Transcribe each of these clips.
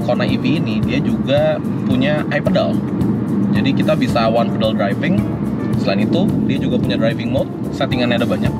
Kona EV ini dia juga punya iPedal. Jadi kita bisa one pedal driving. Selain itu, dia juga punya driving mode. Settingannya ada banyak.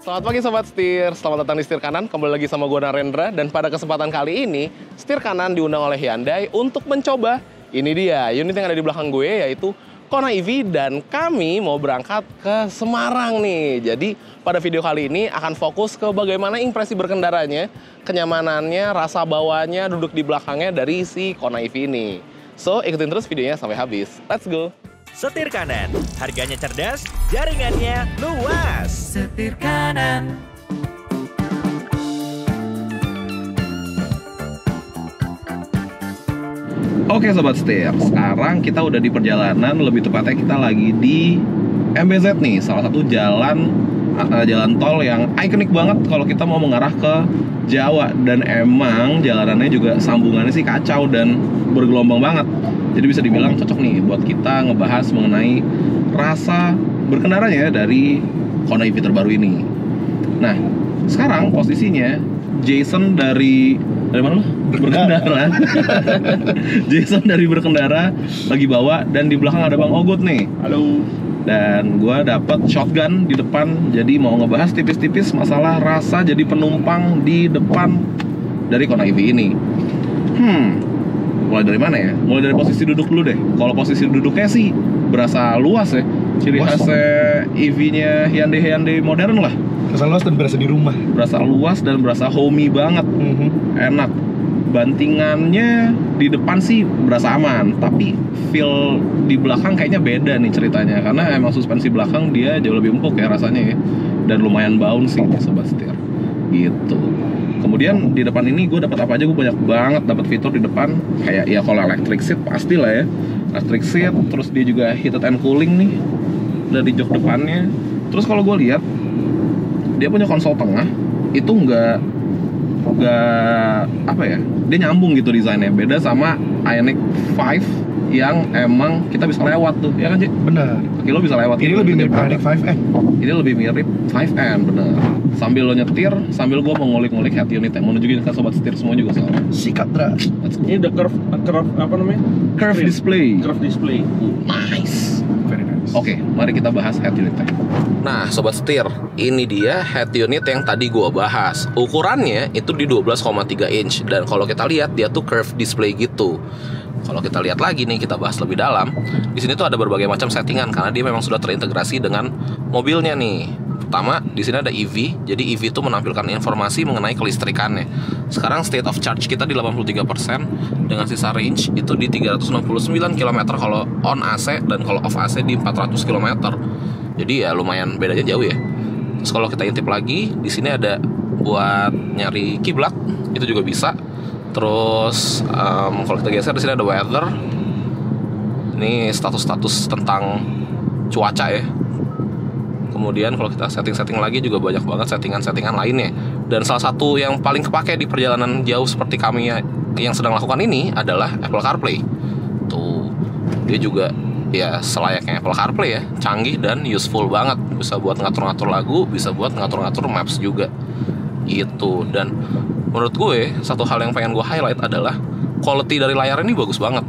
Selamat pagi Sobat Setir, selamat datang di Setir Kanan. Kembali lagi sama gue Narendra. Dan pada kesempatan kali ini, Setir Kanan diundang oleh Hyundai untuk mencoba, ini dia, unit yang ada di belakang gue, yaitu Kona EV. Dan kami mau berangkat ke Semarang nih. Jadi pada video kali ini akan fokus ke bagaimana impresi berkendaranya, kenyamanannya, rasa bawanya, duduk di belakangnya dari si Kona EV ini. So, ikutin terus videonya sampai habis. Let's go! Setir Kanan, harganya cerdas, jaringannya luas. Setir Kanan. Oke Sobat Setir, sekarang kita udah di perjalanan, lebih tepatnya kita lagi di MBZ nih, salah satu jalan tol yang ikonik banget kalau kita mau mengarah ke Jawa. Dan emang jalanannya juga sambungannya sih kacau dan bergelombang banget. Jadi bisa dibilang cocok nih buat kita ngebahas mengenai rasa berkendaranya dari Kona EV terbaru ini. Nah, sekarang posisinya Jason dari mana lo? Berkendara. Jason dari berkendara lagi bawa, dan di belakang ada Bang Ogut nih. Halo. Dan gue dapet shotgun di depan, jadi mau ngebahas tipis-tipis masalah rasa jadi penumpang di depan dari Kona EV ini. Mulai dari mana ya? Mulai dari posisi duduk dulu deh. Kalau posisi duduknya sih berasa luas ya. Ciri khasnya EV-nya Hyundai modern lah. Berasa luas dan berasa di rumah. Berasa luas dan berasa homey banget. Enak. Bantingannya di depan sih berasa aman, tapi feel di belakang kayaknya beda nih ceritanya. Karena emang suspensi belakang dia jauh lebih empuk ya rasanya ya. Dan lumayan bouncy nih Sobat Setir. Gitu. Kemudian di depan ini gue dapat apa aja? Gue banyak banget dapat fitur di depan. Kayak ya kalau electric seat pasti lah ya. Electric seat, terus dia juga heated and cooling nih dari jok depannya. Terus kalau gue lihat dia punya konsol tengah itu nggak apa ya? Dia nyambung gitu desainnya. Beda sama Ioniq 5 yang emang kita bisa lewat tuh, ya kan Cik? Benar. Kaki lo bisa lewat. Ini lebih mirip Ioniq 5N. Ini lebih mirip 5N, bener. Sambil lo nyetir, sambil gue mau ngulik-ngulik head unit yang mau nunjukin ke Sobat Setir semua juga soalnya. Sikat, Dra. Ini the curve apa namanya? Curve display. Curve display. Nice. Very nice. Oke, mari kita bahas head unitnya. Nah, Sobat Setir, ini dia head unit yang tadi gue bahas. Ukurannya itu di 12,3 inch. Dan kalau kita lihat, dia tuh curve display gitu. Kalau kita lihat lagi nih, kita bahas lebih dalam. Di sini tuh ada berbagai macam settingan karena dia memang sudah terintegrasi dengan mobilnya nih. Pertama, di sini ada EV. Jadi EV itu menampilkan informasi mengenai kelistrikannya. Sekarang state of charge kita di 83% dengan sisa range itu di 369 km kalau on AC, dan kalau off AC di 400 km. Jadi ya lumayan bedanya jauh ya. Terus kalau kita intip lagi, di sini ada buat nyari kiblat, itu juga bisa. Terus kalau kita geser, di sini ada weather. Ini status-status tentang cuaca ya. Kemudian kalau kita setting-setting lagi juga banyak banget settingan-settingan lainnya. Dan salah satu yang paling kepake di perjalanan jauh seperti kami yang sedang lakukan ini adalah Apple CarPlay. Tuh, dia juga ya selayaknya Apple CarPlay ya, canggih dan useful banget. Bisa buat ngatur-ngatur lagu, bisa buat ngatur-ngatur maps juga. Itu. Dan menurut gue, satu hal yang pengen gue highlight adalah quality dari layar ini bagus banget.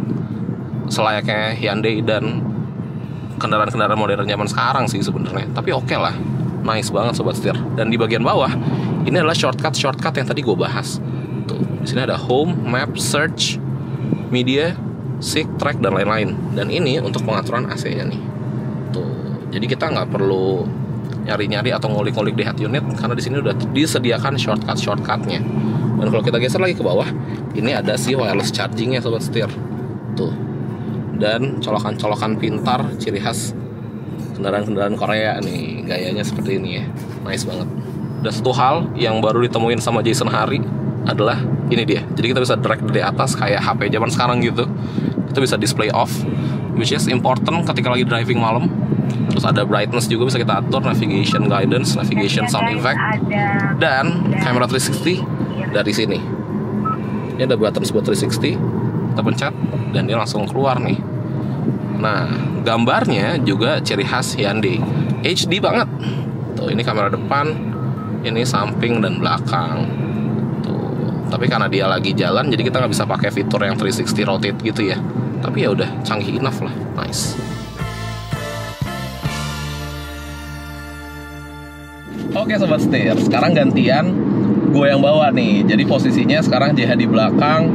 Selayaknya Hyundai dan kendaraan-kendaraan modern zaman sekarang sih sebenarnya. Tapi oke lah, nice banget Sobat Setir. Dan di bagian bawah, ini adalah shortcut yang tadi gue bahas. Tuh, di sini ada home, map, search, media, seek, track, dan lain-lain. Dan ini untuk pengaturan AC-nya nih. Tuh, jadi kita nggak perlu nyari-nyari atau ngulik-ngulik di head unit karena di sini udah disediakan shortcut-nya. Dan kalau kita geser lagi ke bawah, ini ada si wireless charging-nya Sobat Setir. Tuh. Dan colokan-colokan pintar ciri khas kendaraan-kendaraan Korea nih, gayanya seperti ini ya. Nice banget. Dan satu hal yang baru ditemuin sama Jason Hari adalah ini dia. Jadi kita bisa drag dari atas kayak HP zaman sekarang gitu. Kita bisa display off, which is important ketika lagi driving malam. Terus ada brightness juga bisa kita atur, navigation guidance, navigation sound effect, dan camera 360 dari sini. Ini ada button buat 360, kita pencet dan dia langsung keluar nih. Nah, gambarnya juga ciri khas Hyundai, HD banget. Tuh. Tuh, ini kamera depan, ini samping dan belakang. Tuh, tapi karena dia lagi jalan, jadi kita nggak bisa pakai fitur yang 360 rotate gitu ya. Tapi ya udah canggih enough lah, nice. Oke sobat setir, sekarang gantian gue yang bawa nih. Jadi posisinya sekarang JH di belakang,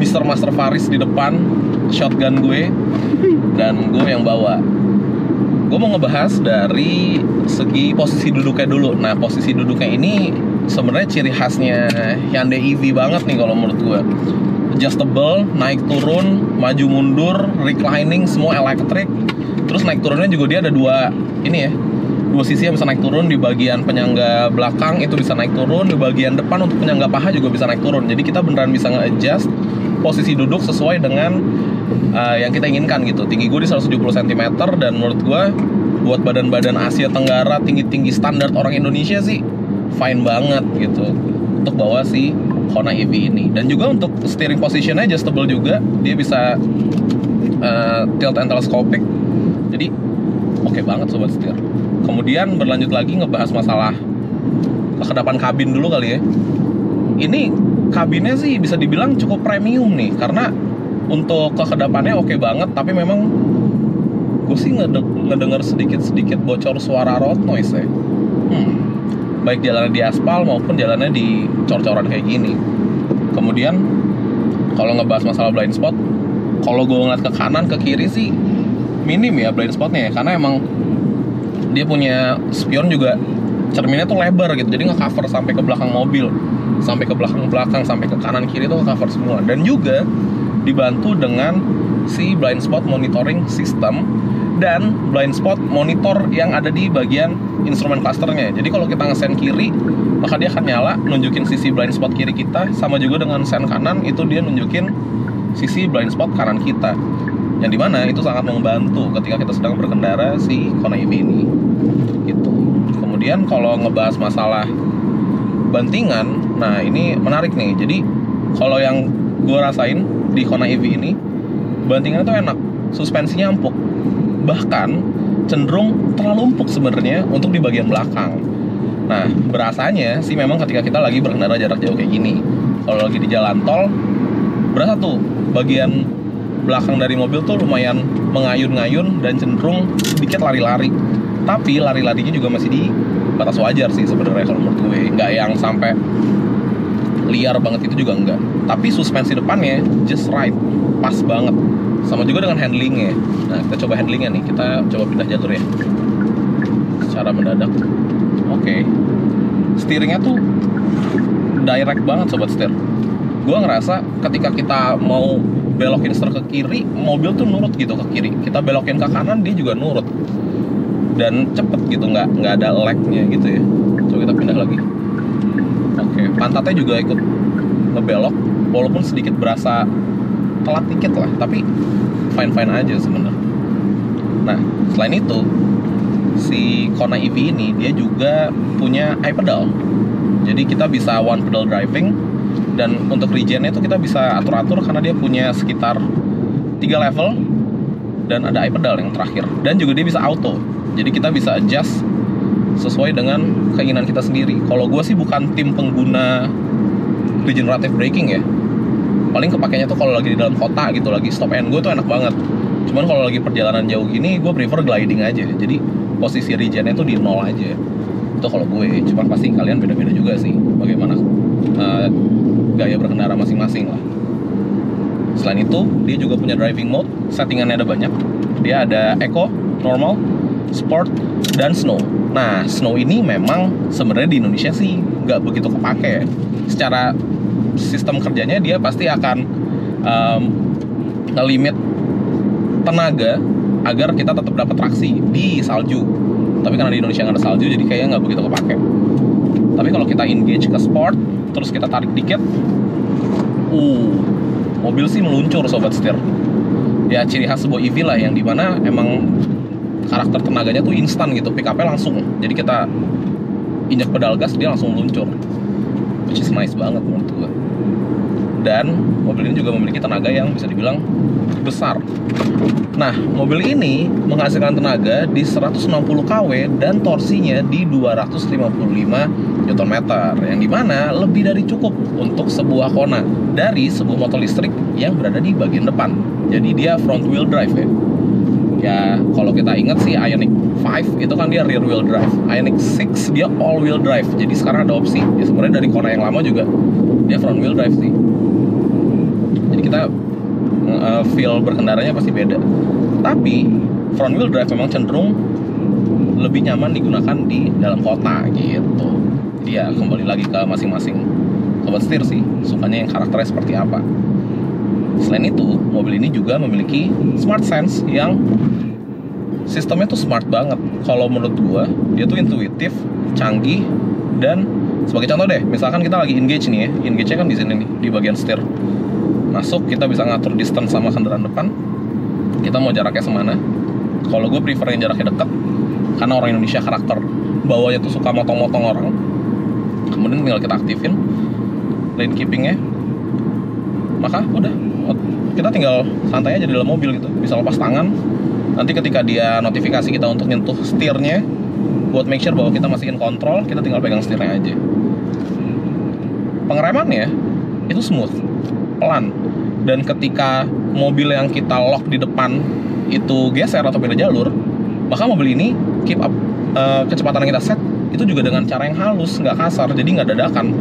Mr. Master Faris di depan, shotgun gue, dan gue yang bawa. Gue mau ngebahas dari segi posisi duduknya dulu. Nah, posisi duduknya ini sebenarnya ciri khasnya Hyundai EV banget nih kalau menurut gue. Adjustable, naik turun, maju mundur, reclining, semua elektrik. Terus naik turunnya juga dia ada dua sisi yang bisa naik turun. Di bagian penyangga belakang itu bisa naik turun, di bagian depan untuk penyangga paha juga bisa naik turun. Jadi kita beneran bisa nge-adjust posisi duduk sesuai dengan yang kita inginkan gitu. Tinggi gue di 170 cm, dan menurut gue buat badan-badan Asia Tenggara tinggi-tinggi standar orang Indonesia sih fine banget gitu untuk bawa si Kona EV ini. Dan juga untuk steering positionnya adjustable juga, dia bisa tilt and telescopic, jadi oke banget sobat setir. Kemudian berlanjut lagi ngebahas masalah kekedapan kabin dulu kali ya. Ini kabinnya sih bisa dibilang cukup premium nih, karena untuk kekedapannya oke banget, tapi memang gue sih ngedenger sedikit-sedikit bocor suara road noise ya. Baik jalannya di aspal maupun jalannya di cor-coran kayak gini. Kemudian kalau ngebahas masalah blind spot, kalau gue ngeliat ke kanan ke kiri sih minim ya blind spotnya ya, karena emang dia punya spion juga cerminnya tuh lebar gitu, jadi nge-cover sampai ke belakang mobil, sampai ke belakang-belakang, sampai ke kanan kiri tuh nge-cover semua. Dan juga dibantu dengan si blind spot monitoring system dan blind spot monitor yang ada di bagian instrumen clusternya. Jadi kalau kita nge-sen kiri, maka dia akan nyala nunjukin sisi blind spot kiri kita, sama juga dengan sen kanan itu dia nunjukin sisi blind spot kanan kita, yang dimana itu sangat membantu ketika kita sedang berkendara si Kona EV ini gitu. Kemudian kalau ngebahas masalah bantingan, nah ini menarik nih. Jadi kalau yang gue rasain di Kona EV ini, bantingannya tuh enak, suspensinya empuk, bahkan cenderung terlalu empuk sebenarnya untuk di bagian belakang. Nah, berasanya sih memang ketika kita lagi berkendara jarak jauh kayak gini, kalau lagi di jalan tol, berasa tuh bagian belakang dari mobil tuh lumayan mengayun-ngayun dan cenderung sedikit lari-lari. Tapi lari-larinya juga masih di batas wajar sih sebenarnya kalau menurut gue, nggak yang sampai liar banget itu juga enggak. Tapi suspensi depannya just right, pas banget. Sama juga dengan handlingnya. Nah, kita coba handlingnya nih, kita coba pindah jalur ya secara mendadak. Oke. Steeringnya tuh direct banget sobat setir. Gue ngerasa ketika kita mau belokin setir ke kiri, mobil tuh nurut gitu ke kiri. Kita belokin ke kanan, dia juga nurut. Dan cepet gitu, nggak ada lag-nya gitu ya. Coba kita pindah lagi. Oke, pantatnya juga ikut ngebelok, walaupun sedikit berasa telat dikit lah, tapi fine-fine aja sebenarnya. Nah, selain itu, si Kona EV ini dia juga punya iPedal. Jadi kita bisa one pedal driving, dan untuk regennya itu kita bisa atur-atur karena dia punya sekitar 3 level dan ada iPedal yang terakhir. Dan juga dia bisa auto. Jadi kita bisa adjust sesuai dengan keinginan kita sendiri. Kalau gue sih bukan tim pengguna regenerative braking ya. Paling kepakainya tuh kalau lagi di dalam kota gitu, lagi stop and go tuh enak banget. Cuman kalau lagi perjalanan jauh gini, gue prefer gliding aja. Jadi posisi regennya tuh di 0 aja. Itu kalau gue. Cuman pasti kalian beda-beda juga sih bagaimana gaya berkendara masing-masing lah. Selain itu, dia juga punya driving mode. Settingannya ada banyak. Dia ada Eco, Normal, Sport, dan Snow. Nah, Snow ini memang sebenarnya di Indonesia sih nggak begitu kepake. Secara sistem kerjanya dia pasti akan ngelimit tenaga agar kita tetap dapat traksi di salju. Tapi karena di Indonesia nggak ada salju, jadi kayaknya nggak begitu kepake. Tapi kalau kita engage ke sport, terus kita tarik dikit, mobil sih meluncur sobat setir. Ya ciri khas sebuah EV lah, yang dimana emang karakter tenaganya tuh instan gitu, pick up-nya langsung. Jadi kita injak pedal gas, dia langsung meluncur, which is nice banget menurut gue. dan mobil ini juga memiliki tenaga yang bisa dibilang besar. Nah, mobil ini menghasilkan tenaga di 160 kW dan torsinya di 255 Nm, yang dimana lebih dari cukup untuk sebuah Kona dari sebuah motor listrik yang berada di bagian depan. Jadi dia front wheel drive ya. Ya, kalau kita ingat sih Ioniq 5 itu kan dia rear wheel drive. Ioniq 6 dia all wheel drive. Jadi sekarang ada opsi. Ya sebenarnya dari Kona yang lama juga dia front wheel drive sih. Jadi kita feel berkendaranya pasti beda. Tapi front wheel drive memang cenderung lebih nyaman digunakan di dalam kota gitu. Jadi ya kembali lagi ke masing-masing sobat setir sih, sukanya yang karakternya seperti apa. Selain itu, mobil ini juga memiliki Smart Sense yang sistemnya tuh smart banget. Kalau menurut gua, dia tuh intuitif, canggih, dan sebagai contoh deh, misalkan kita lagi engage nih ya, engage-nya kan di sini nih, di bagian setir. Masuk, kita bisa ngatur distance sama kendaraan depan. Kita mau jaraknya semana. Kalau gue prefer yang jaraknya dekat, karena orang Indonesia karakter bawahnya tuh suka motong-motong orang. Kemudian tinggal kita aktifin lane keeping-nya, maka udah kita tinggal santai aja di dalam mobil gitu, bisa lepas tangan. Nanti ketika dia notifikasi kita untuk nyentuh setirnya, buat make sure bahwa kita masih in control, kita tinggal pegang setirnya aja. Pengeremannya itu smooth, pelan, dan ketika mobil yang kita lock di depan itu geser atau beda jalur, maka mobil ini keep up kecepatan yang kita set itu juga dengan cara yang halus, nggak kasar, jadi nggak dadakan.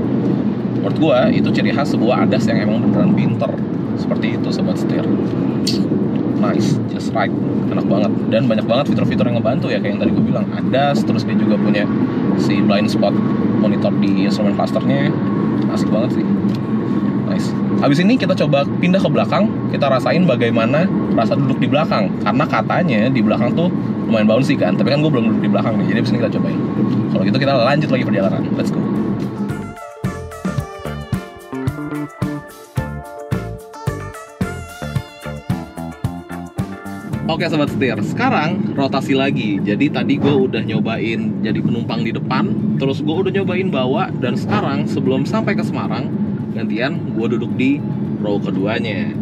Menurut gua itu ciri khas sebuah ADAS yang emang beneran pinter. Seperti itu sobat setir. Nice, just right, enak banget. Dan banyak banget fitur-fitur yang ngebantu ya, kayak yang tadi gue bilang ADAS. Terus dia juga punya si blind spot monitor di instrument clusternya. Asik banget sih. Nice. Habis ini kita coba pindah ke belakang, kita rasain bagaimana rasa duduk di belakang. Karena katanya di belakang tuh lumayan bouncy kan, tapi kan gue belum duduk di belakang nih, jadi abis ini kita cobain. Kalau gitu kita lanjut lagi perjalanan, let's go. Oke sobat setir, sekarang rotasi lagi. Jadi tadi gue udah nyobain jadi penumpang di depan, terus gue udah nyobain bawa, dan sekarang sebelum sampai ke Semarang, gantian gue duduk di row keduanya.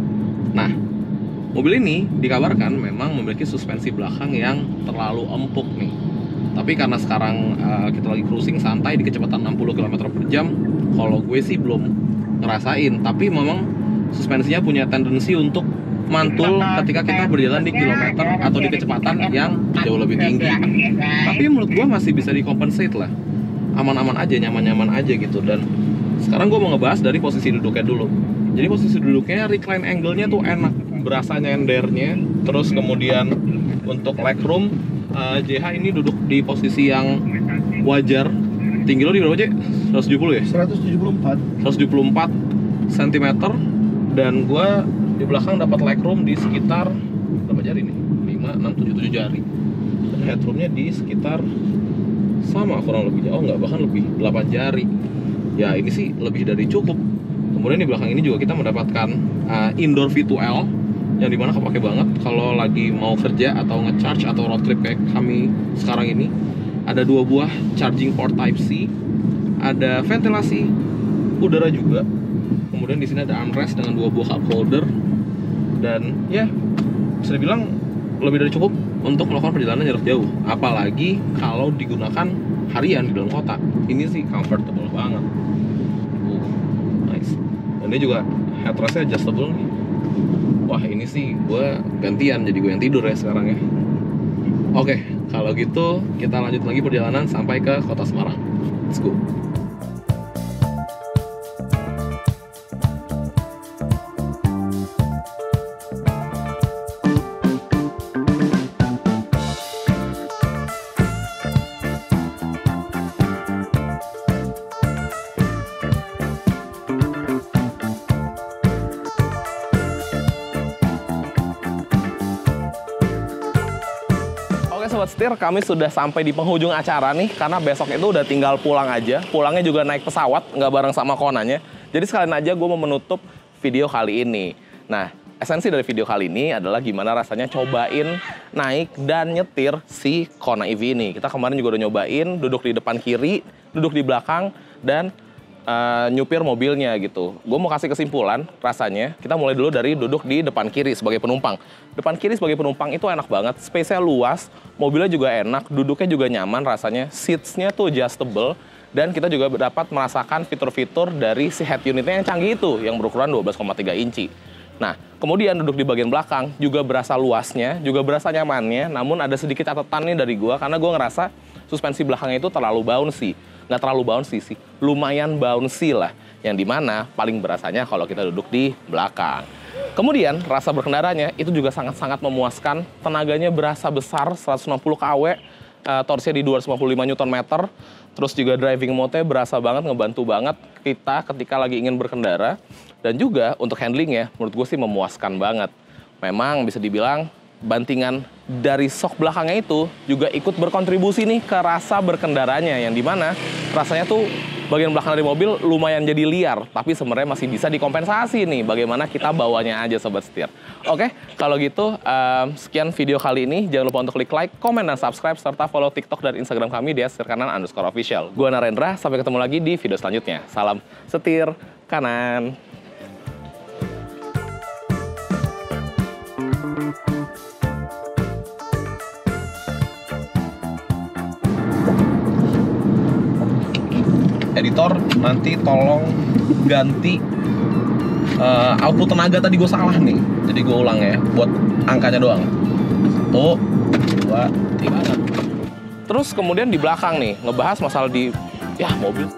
Nah, mobil ini dikabarkan memang memiliki suspensi belakang yang terlalu empuk nih. Tapi karena sekarang kita lagi cruising santai di kecepatan 60 km per jam, kalau gue sih belum ngerasain. Tapi memang suspensinya punya tendensi untuk mantul ketika kita berjalan di kilometer atau di kecepatan yang jauh lebih tinggi. Tapi menurut gue masih bisa dikompensate lah. Aman-aman aja, nyaman-nyaman aja gitu. Dan sekarang gue mau ngebahas dari posisi duduknya dulu. Jadi posisi duduknya, recline angle-nya tuh enak, berasa nyendernya. Terus kemudian untuk legroom, JH ini duduk di posisi yang wajar. Tinggi lo di berapa, J? 170 ya? 174 cm. Dan gue di belakang dapat legroom di sekitar berapa jari nih? 5, 6, 7 jari. Dan headroomnya di sekitar sama kurang lebih jauh, nggak, bahkan lebih 8 jari. Ya ini sih lebih dari cukup. Kemudian di belakang ini juga kita mendapatkan indoor V2L yang dimana kepake banget kalau lagi mau kerja atau nge-charge atau road trip kayak kami sekarang ini. Ada 2 buah charging port Type C, ada ventilasi udara juga. Kemudian di sini ada armrest dengan 2 buah cup holder. Dan ya bisa dibilang lebih dari cukup untuk melakukan perjalanan jarak jauh, apalagi kalau digunakan harian di dalam kota. Ini sih comfortable banget. Nice. Dan dia juga headrestnya adjustable nih. Wah ini sih gue gantian, jadi gue yang tidur ya sekarang ya. Oke, kalau gitu kita lanjut lagi perjalanan sampai ke kota Semarang. Let's go. Sobat setir, kami sudah sampai di penghujung acara nih, karena besok itu udah tinggal pulang aja. Pulangnya juga naik pesawat, nggak bareng sama Konanya. Jadi sekalian aja gue mau menutup video kali ini. Nah, esensi dari video kali ini adalah gimana rasanya cobain naik dan nyetir si Kona EV ini. Kita kemarin juga udah nyobain, duduk di depan kiri, duduk di belakang, dan nyupir mobilnya gitu. Gue mau kasih kesimpulan rasanya, kita mulai dulu dari duduk di depan kiri sebagai penumpang. Depan kiri sebagai penumpang itu enak banget, space-nya luas, mobilnya juga enak, duduknya juga nyaman rasanya, seats-nya tuh adjustable, dan kita juga dapat merasakan fitur-fitur dari si head unitnya yang canggih itu, yang berukuran 12,3 inci. Nah, kemudian duduk di bagian belakang juga berasa luasnya, juga berasa nyamannya, namun ada sedikit catatan nih dari gue, karena gue ngerasa suspensi belakangnya itu terlalu bouncy. Nggak terlalu bouncy sih, lumayan bouncy lah. Yang dimana paling berasanya kalau kita duduk di belakang. Kemudian rasa berkendaranya itu juga sangat-sangat memuaskan. Tenaganya berasa besar, 160 kW, torsinya di 255 Nm. Terus juga driving mode-nya berasa banget, ngebantu banget kita ketika lagi ingin berkendara. Dan juga untuk handlingnya, menurut gue sih memuaskan banget. Memang bisa dibilang bantingan dari sok belakangnya itu juga ikut berkontribusi nih ke rasa berkendaranya, yang dimana rasanya tuh bagian belakang dari mobil lumayan jadi liar, tapi sebenarnya masih bisa dikompensasi nih bagaimana kita bawanya aja Sobat Setir. Oke, kalau gitu sekian video kali ini. Jangan lupa untuk klik like, komen, dan subscribe, serta follow TikTok dan Instagram kami di @setirkanan_official. Gua Narendra, sampai ketemu lagi di video selanjutnya. Salam setir kanan. Editor, nanti tolong ganti output tenaga tadi gue salah nih. Jadi gue ulang ya, buat angkanya doang. 1, 2, 3. Terus kemudian di belakang nih, ngebahas masalah di mobil.